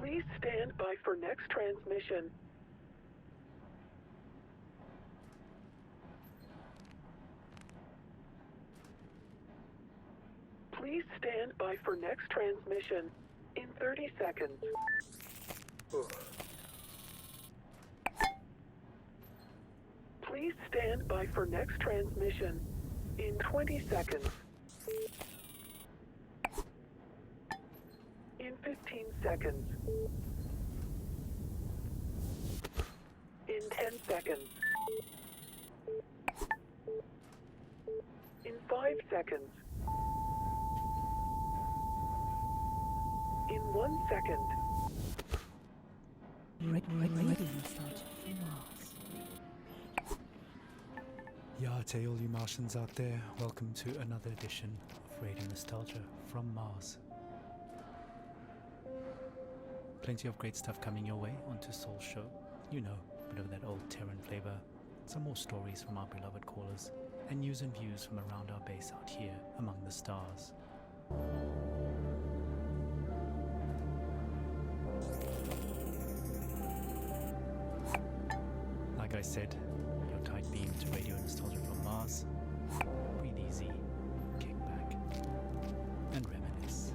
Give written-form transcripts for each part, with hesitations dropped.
Please stand by for next transmission. Please stand by for next transmission in 30 seconds. Please stand by for next transmission in 20 seconds. In 15 seconds. In 10 seconds. In 5 seconds. In 1 second. Ready, Nostalgia for Mars. Yeah, to all you Martians out there, welcome to another edition of Radio Nostalgia from Mars. Plenty of great stuff coming your way onto Soul Show. You know, a bit of that old Terran flavor, some more stories from our beloved callers, and news and views from around our base out here among the stars. Like I said, your tight beam to Radio Nostalgia from Mars. Breathe easy, kick back, and reminisce.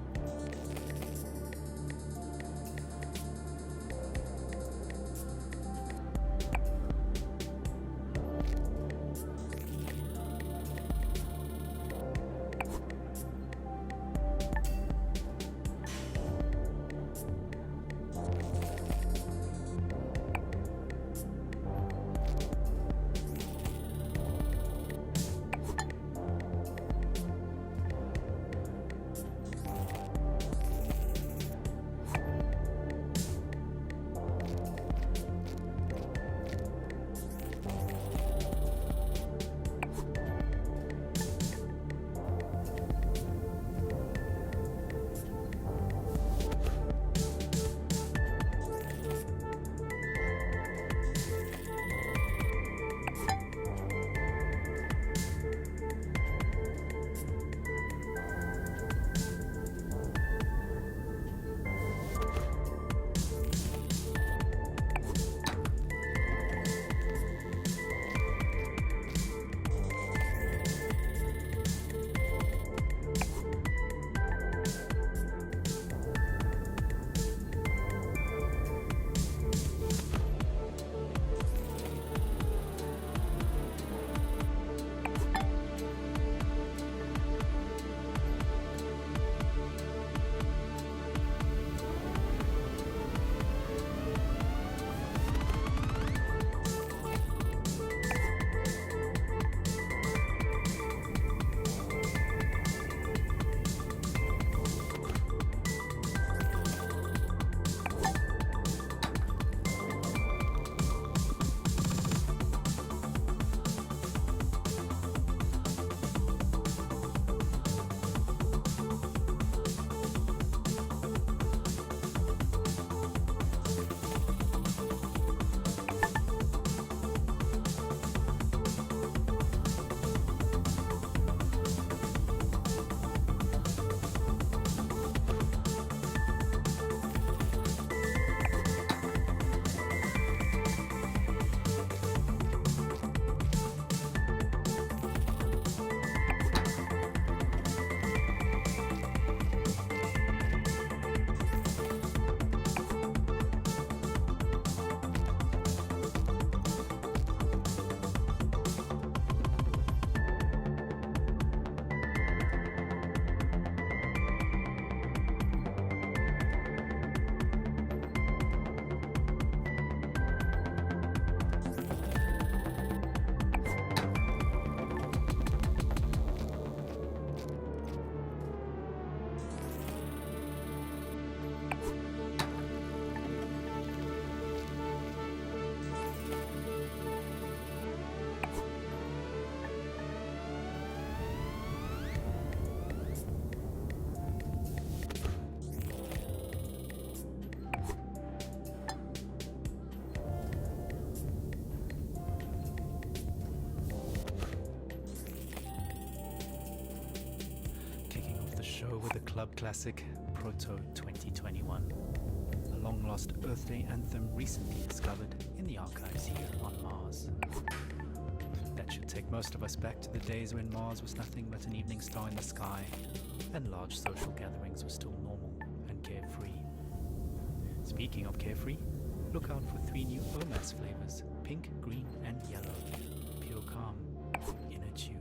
Club classic Proto 2021, a long-lost Earth Day anthem recently discovered in the archives here on Mars. That should take most of us back to the days when Mars was nothing but an evening star in the sky, and large social gatherings were still normal and carefree. Speaking of carefree, look out for 3 new OMAS flavors, pink, green, and yellow. Pure calm in a tube.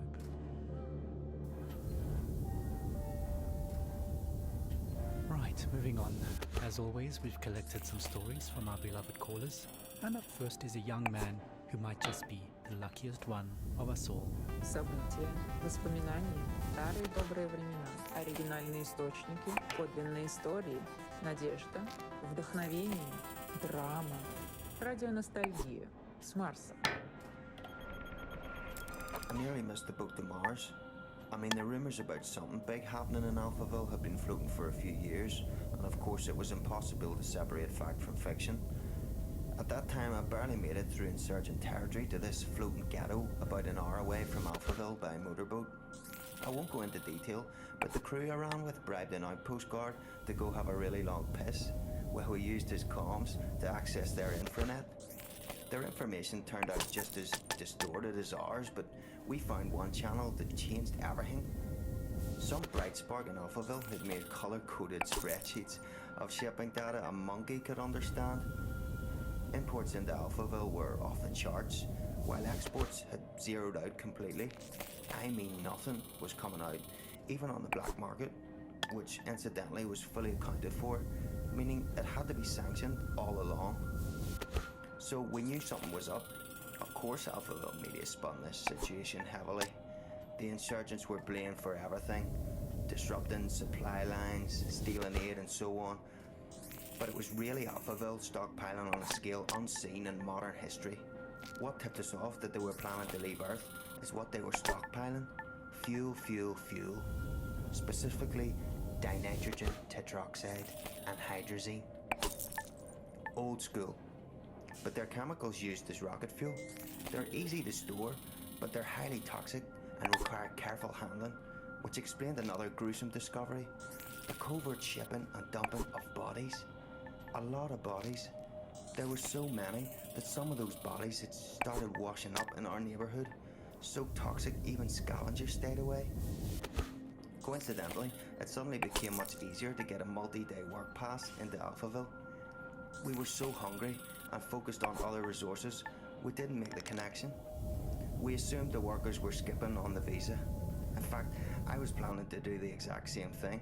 Right, moving on. As always, we've collected some stories from our beloved callers, and up first is a young man who might just be the luckiest one of us all. События, воспоминания, старые добрые времена, оригинальные источники, подлинные истории, надежда, вдохновение, драма, радионостальгия с Марса. I nearly missed the boat to Mars. I mean, the rumours about something big happening in Alphaville had been floating for a few years, and of course it was impossible to separate fact from fiction. At that time, I barely made it through insurgent territory to this floating ghetto about an hour away from Alphaville by motorboat. I won't go into detail, but the crew I ran with bribed an outpost guard to go have a really long piss, while we used his comms to access their infranet. Their information turned out just as distorted as ours, but we found one channel that changed everything. Some bright spark in Alphaville had made colour-coded spreadsheets of shipping data a monkey could understand. Imports into Alphaville were off the charts, while exports had zeroed out completely. I mean, nothing was coming out, even on the black market, which incidentally was fully accounted for, meaning it had to be sanctioned all along. So we knew something was up. Of course Alphaville media spun this situation heavily. The insurgents were blamed for everything, disrupting supply lines, stealing aid and so on. But it was really Alphaville stockpiling on a scale unseen in modern history. What tipped us off that they were planning to leave Earth is what they were stockpiling. Fuel, fuel, fuel. Specifically, dinitrogen, tetroxide, and hydrazine. Old school. But they're chemicals used as rocket fuel. They're easy to store, but they're highly toxic and require careful handling, which explained another gruesome discovery: the covert shipping and dumping of bodies. A lot of bodies. There were so many that some of those bodies had started washing up in our neighbourhood, so toxic even scavengers stayed away. Coincidentally, it suddenly became much easier to get a multi-day work pass into Alphaville. We were so hungry and focused on other resources, we didn't make the connection. We assumed the workers were skipping on the visa. In fact, I was planning to do the exact same thing.